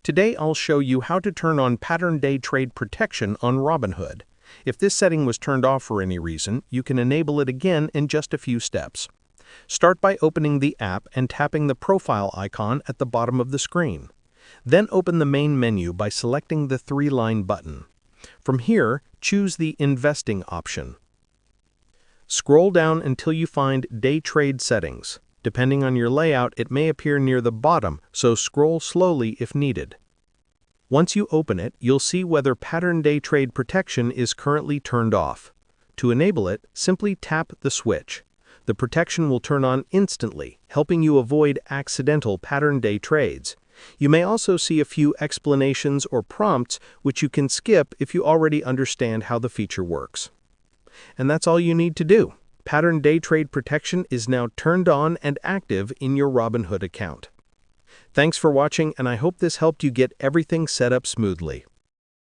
Today I'll show you how to turn on pattern day trade protection on Robinhood. If this setting was turned off for any reason, you can enable it again in just a few steps. Start by opening the app and tapping the profile icon at the bottom of the screen. Then open the main menu by selecting the three-line button. From here, choose the Investing option. Scroll down until you find Day Trade Settings. Depending on your layout, it may appear near the bottom, so scroll slowly if needed. Once you open it, you'll see whether Pattern Day Trade Protection is currently turned off. To enable it, simply tap the switch. The protection will turn on instantly, helping you avoid accidental pattern day trades. You may also see a few explanations or prompts which you can skip if you already understand how the feature works. And that's all you need to do. Pattern Day Trade Protection is now turned on and active in your Robinhood account. Thanks for watching, and I hope this helped you get everything set up smoothly.